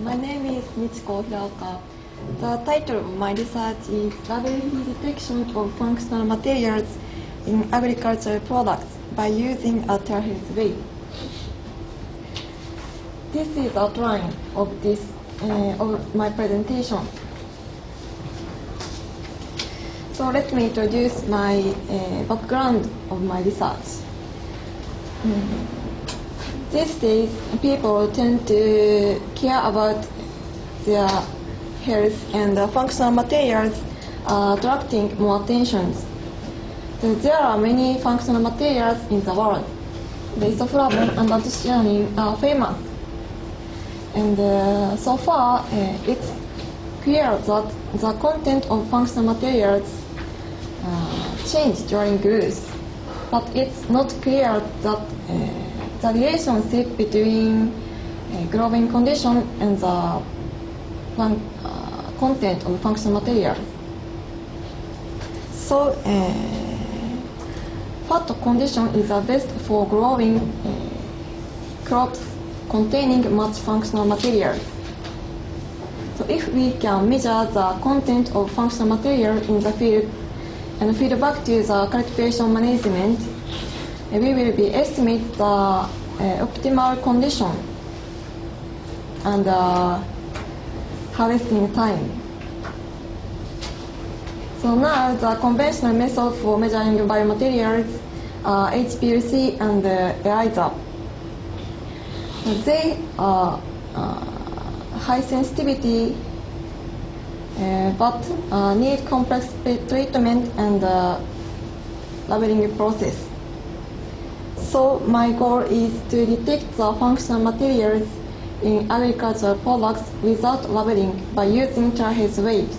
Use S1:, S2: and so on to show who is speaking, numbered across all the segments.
S1: My name is Michiko Hiraoka. The title of my research is Liability Detection of Functional Materials in Agricultural Products by using a Terahertz wave. This is outline of my presentation. So let me introduce my background of my research. These days, people tend to care about their health, and functional materials are attracting more attention. So there are many functional materials in the world. The isoflavone and anthocyanin are famous. And so far, it's clear that the content of functional materials change during growth. But it's not clear that the relationship between growing condition and the content of functional materials. So, fat condition is the best for growing crops containing much functional materials. So if we can measure the content of functional material in the field and feed back to the cultivation management, we will be estimate the optimal condition and harvesting time. So now the conventional method for measuring biomaterials are HPLC and ELISA. They are high sensitivity but need complex treatment and labeling process. So my goal is to detect the functional materials in agricultural products without labeling by using Terahertz waves.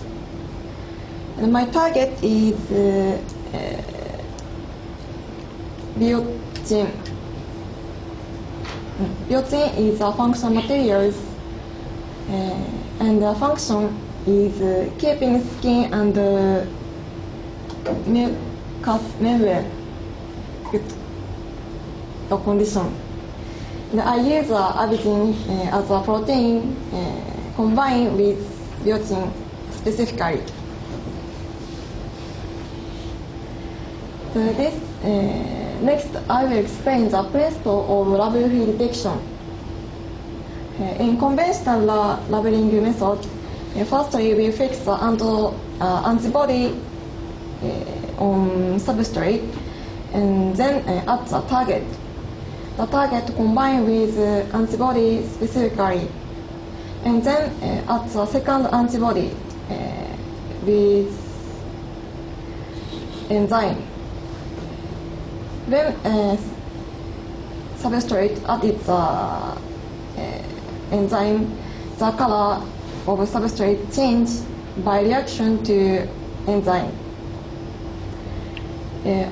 S1: And my target is biotin. Biotin is a functional materials, and the function is keeping skin and mucous membrane good condition. And I use avidin as a protein combined with biotin specifically. So next, I will explain the principle of label-free detection. In conventional labeling method, firstly we fix the antibody on substrate, and then at the target. The target combined with antibody specifically, and then at the second antibody with enzyme. When substrate at its enzyme, the color of substrate change by reaction to enzyme.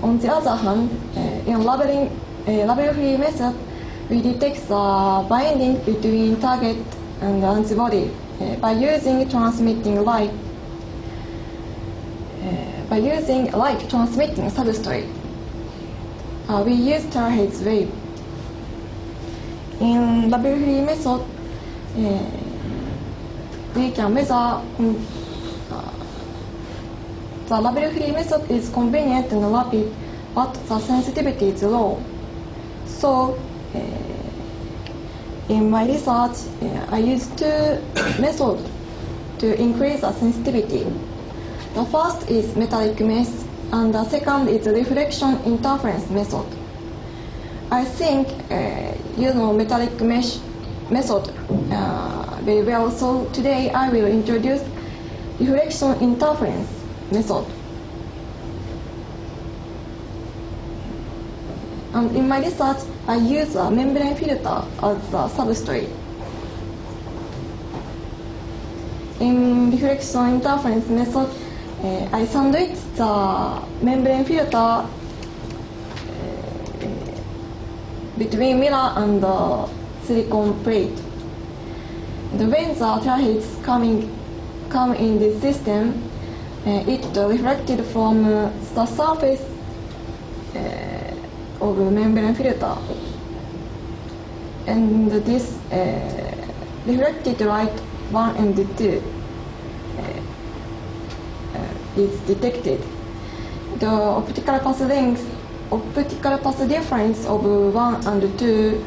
S1: On the other hand, in label-free method, we detect the binding between target and antibody by using transmitting light. By using light transmitting substrate, we use Terahertz wave. In label-free method, we can measure. The label-free method is convenient and rapid, but the sensitivity is low. So, in my research, I use two methods to increase the sensitivity. The first is metallic mesh, and the second is reflection interference method. I think you know metallic mesh method very well, so today I will introduce reflection interference method. And in my research, I use a membrane filter as a substrate. In reflection interference method, I sandwich the membrane filter between mirror and the silicon plate. And when the Terahertz come in this system, it reflected from the surface of the membrane filter. And this reflected light 1 and 2 is detected. The optical path difference of 1 and 2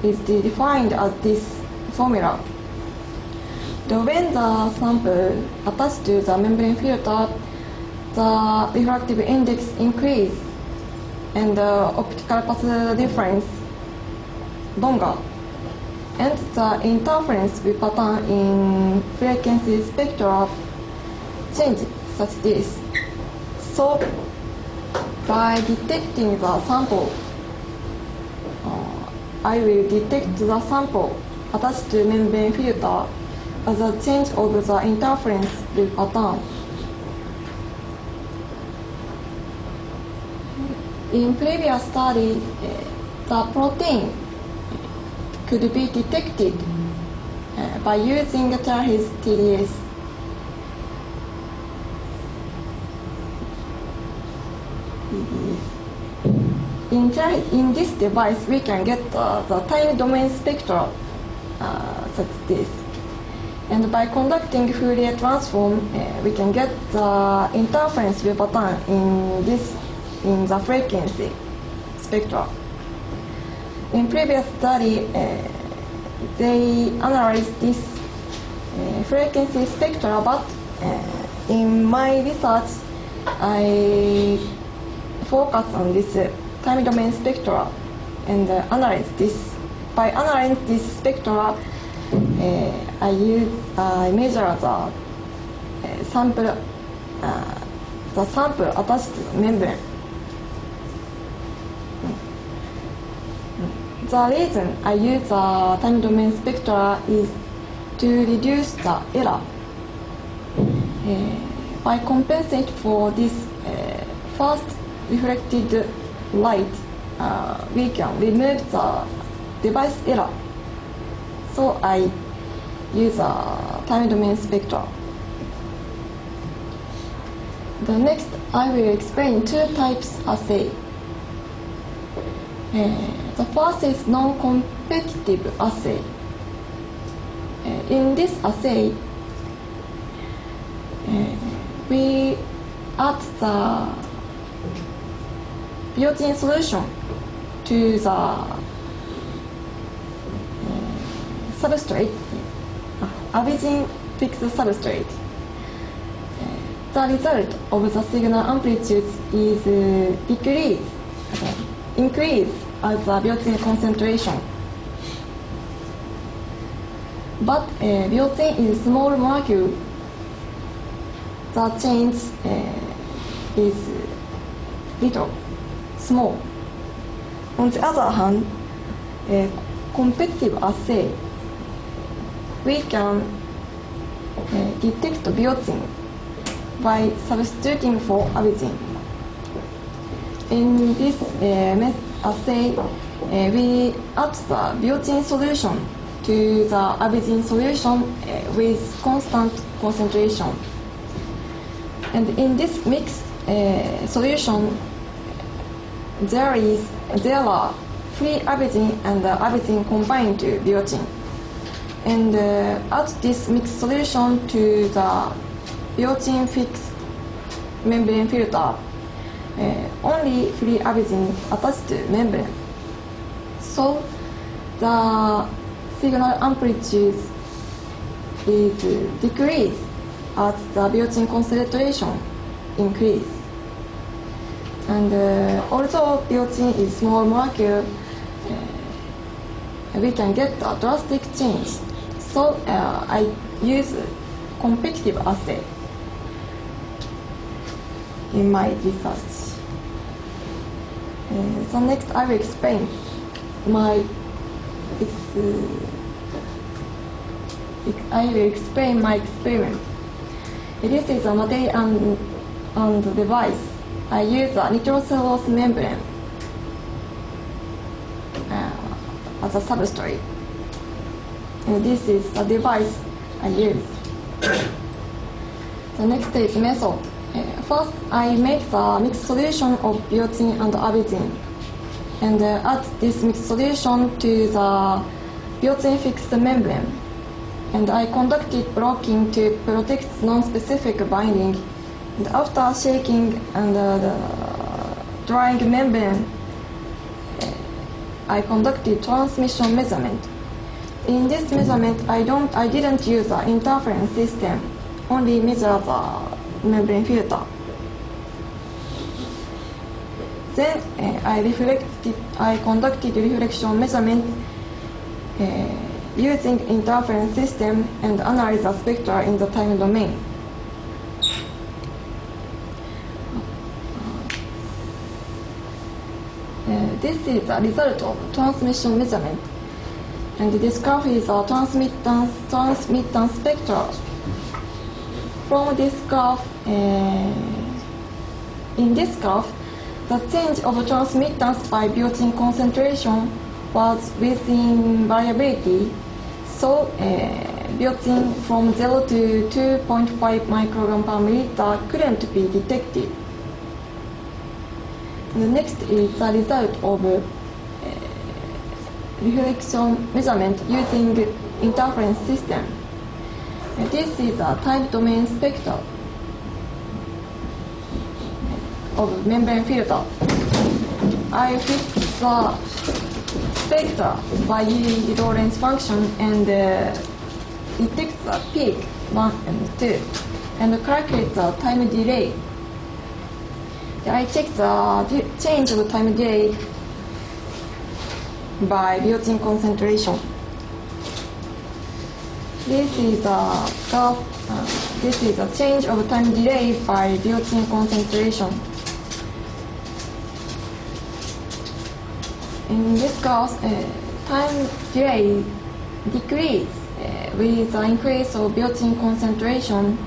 S1: is defined as this formula. When the sample attached to the membrane filter, the refractive index increases and the optical path difference longer, and the interference pattern in frequency spectra changes such this. So, by detecting the sample, I will detect the sample attached to membrane filter as a change of the interference pattern. In previous study, the protein could be detected by using Terhis TDS. In this device, we can get the time domain spectra such as this. And by conducting Fourier transform, we can get the interference pattern in the frequency spectra. In previous study, they analyzed this frequency spectra, but in my research, I focus on this time domain spectra and analyze this. By analyzing this spectra, I measure the sample attached to the membrane. The reason I use the time domain spectra is to reduce the error. By compensate for this first reflected light, we can remove the device error. So I use a time domain spectra. The next, I will explain two types assay. The first is non-competitive assay. In this assay, we add the biotin solution to the substrate, averaging fixed substrate. The result of the signal amplitude is increase as the biotin concentration. But biotin is small molecule. The change is little, small. On the other hand, competitive assay, we can detect biotin by substituting for averaging. In this assay, we add the biotin solution to the averaging solution with constant concentration. And in this mixed solution, there are free averaging and averaging combined to biotin. And add this mixed solution to the biotin fixed membrane filter. Only free averaging attached to membrane. So the signal amplitude is decreased as the biotin concentration increase. And although biotin is small molecule, we can get a drastic change. So I use competitive assay in my research. So next I will explain my experiment. This is a material and device. I use a nitrocellulose membrane as a substrate. And this is the device I use. The next is method. First, I make the mixed solution of biotin and averaging, and add this mixed solution to the biotin fixed membrane. and I conducted blocking to protect non-specific binding. And after shaking and drying membrane, I conducted transmission measurement. In this measurement, I didn't use the interference system, only measure the membrane filter. Then I conducted reflection measurement using interference system and analyze the spectra in the time domain. This is the result of transmission measurement. And this graph is a transmittance spectra. From this graph, in this graph, the change of transmittance by built-in concentration was within variability. So, built-in from 0 to 2.5 microgram per milliliter couldn't be detected. The next is the result of reflection measurement using interference system. This is a time domain spectra of membrane filter. I fix the spectra by using the Lorentz function and detect the peak 1 and 2 and calculate the time delay. I check the change of time delay by built-in concentration. This is a graph. This is a change of time delay by built-in concentration. In this graph, time delay decreases with the increase of built-in concentration,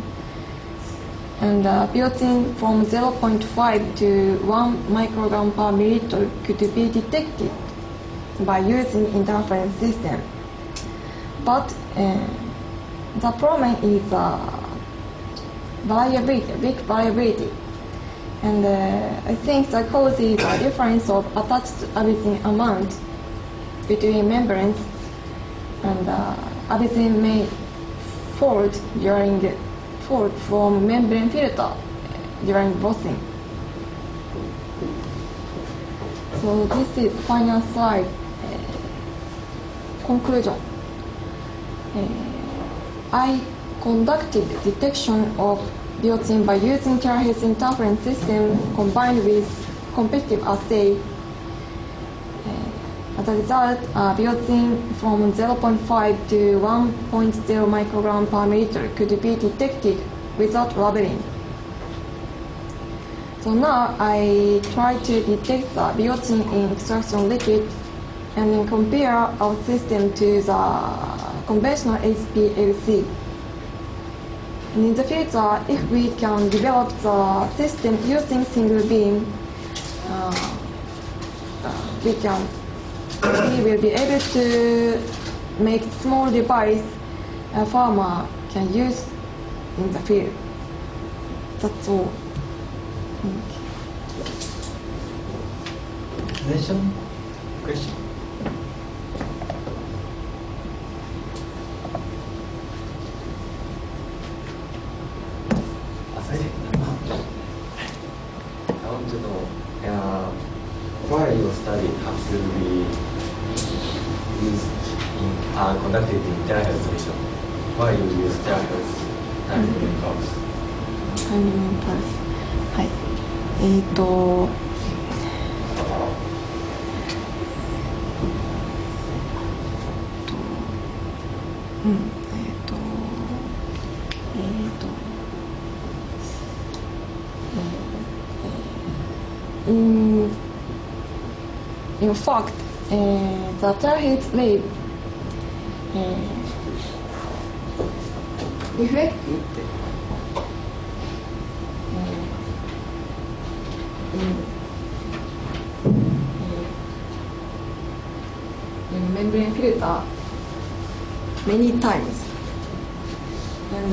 S1: and built-in from 0.5 to 1 microgram per milliliter could be detected by using interference system. But the problem is variability, big variability. And I think the cause is a difference of attached abyssine amount between membranes, and abyssine may fall from membrane filter during bossing. So this is final slide. Conclusion. I conducted detection of built-in by using terahertz interference system combined with competitive assay. As a result, built-in from 0.5 to 1.0 microgram per milliliter could be detected without labeling. So now I try to detect the built-in in extraction liquid and then compare our system to the conventional HPLC. And in the future, if we can develop the system using single beam, we will be able to make small device a farmer can use in the field. That's all.
S2: Question? I want to know why your study has to be used conducted in terahertz solution. Why you use terahertz time domain pulse?
S1: Time domain pulse. はい。In fact, the terahertz wave reflected in membrane filter many times, and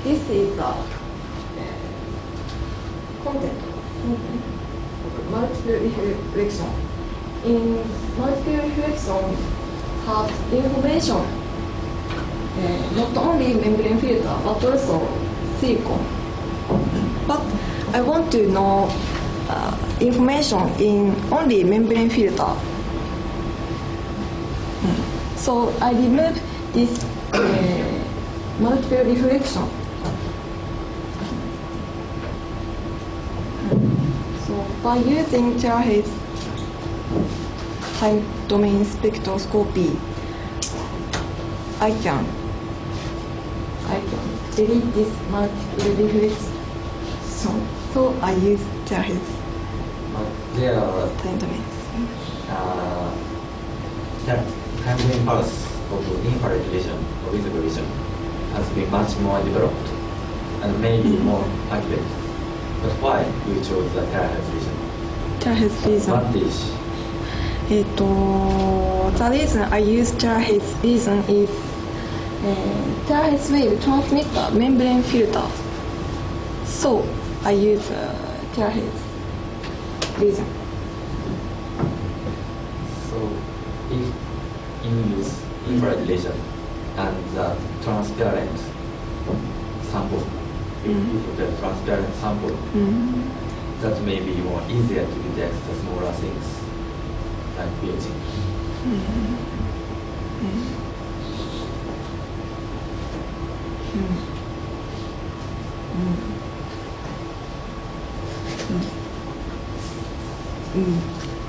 S1: this is the content of multiple reflection. In multiple reflection, have information, not only membrane filter but also silicon. But I want to know information in only membrane filter. So I remove this multiple reflection. So by using terahertz time domain spectroscopy, I can delete this multiple reflection. So I use terahertz
S2: But there are
S1: time domain.
S2: time domain pulse of infrared vision or visible vision has been much more developed and maybe more accurate. But why you chose the terahertz vision?
S1: Terahertz vision.
S2: Advantage.
S1: The reason I use terahertz vision is terahertz wave transmitter membrane filter. So I use terahertz vision.
S2: So if you use infrared vision and the transparent sample, if you put a transparent sample, that may be more easier to detect the smaller things like beauty.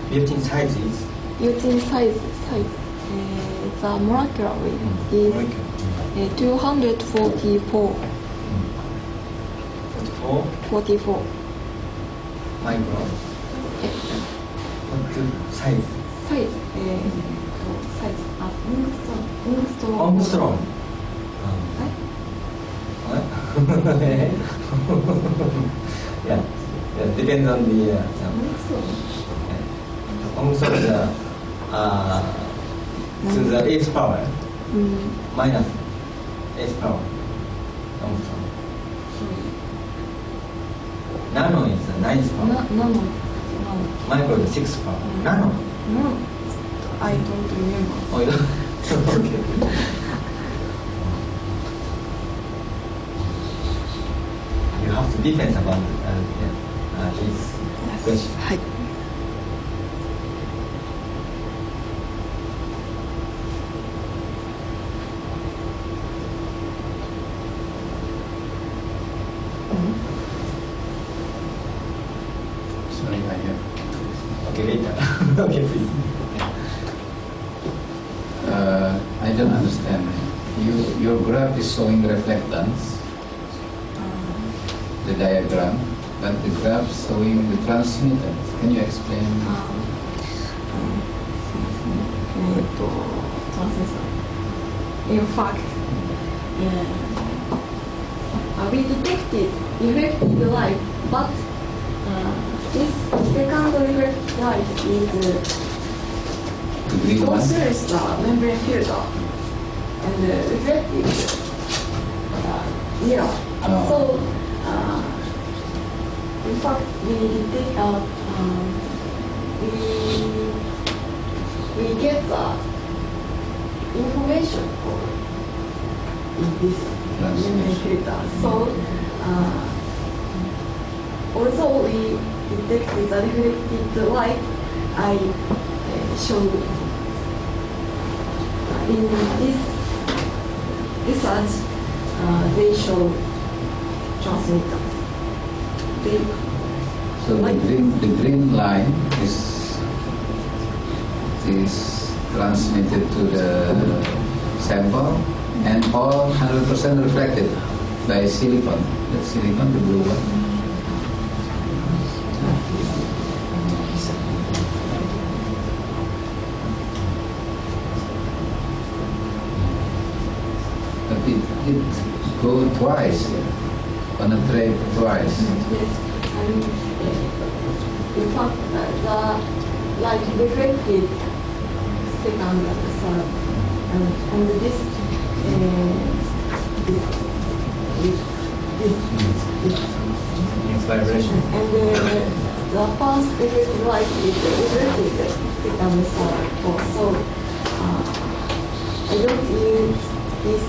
S2: Beauty sizes.
S1: Using size, the molecular weight is 244. 44.
S2: Micron. What the size?
S1: Size, Armstrong.
S2: Armstrong. Yeah, depends on the Armstrong to the eighth power minus eighth power Armstrong. Nano is the ninth power.
S1: Nano.
S2: Micro is the sixth power. Nano.
S1: No, I don't remember.
S2: Oh, you don't? Okay. You have to defend about this question.
S1: はい。
S3: Sorry, I have.
S2: Okay, later. Okay, please.
S3: I don't understand. Your graph is showing reflectance, the diagram, but the graph showing the transmittance. Can you explain?
S1: In fact, we detected reflected light, but this second reflected light is
S3: The green one?
S1: considers the membrane filter and reflected mirror.
S3: Oh.
S1: So, in fact, we get the information in this membrane filter. So, although we detected the reflected light, I showed in this research, they show transmitters.
S3: So the green line is transmitted to the sample and all 100% reflected by silicon. That's silicon, the blue one. But it go twice on a trade twice.
S1: Yes, and in fact, the light reflected second and third, and this
S2: Vibration.
S1: and the first reflected light is reflected second and third. So don't use this.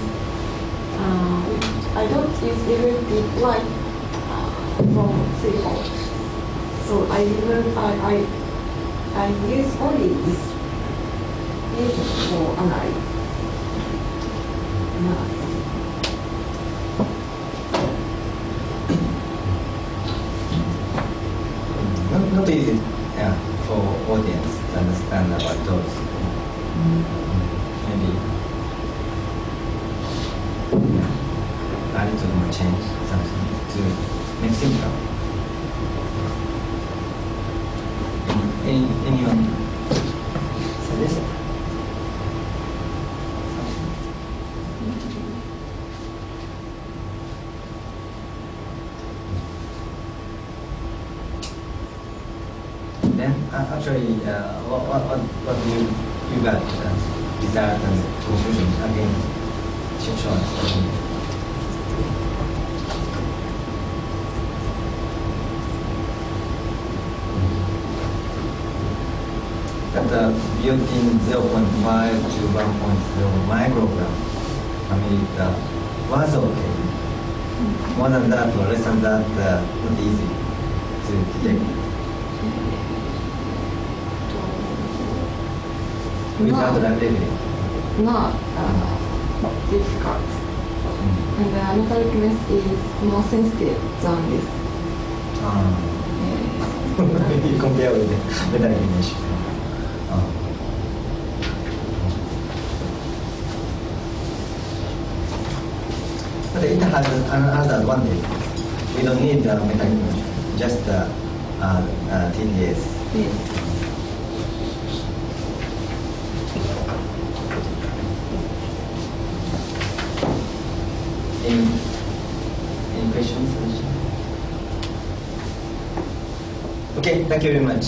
S1: I don't use derivative light from silicon. So I use only this for analysis.
S2: Not easy for audience to understand about those. Maybe a little more change something to make simple. Anyone suggest? Then actually, what do you got as result and conclusion again? Show us. That built-in 0.5 to 1.0 microgram, I mean, was okay. More than that or less than that, not easy to detect. Without labeling.
S1: Not difficult. And the metallic mist is more sensitive than this.
S2: You compare with the metallic mesh. But it has another advantage. We don't need the metallic mesh, just TDS.
S1: Yes.
S2: Any questions? Okay, thank you very much.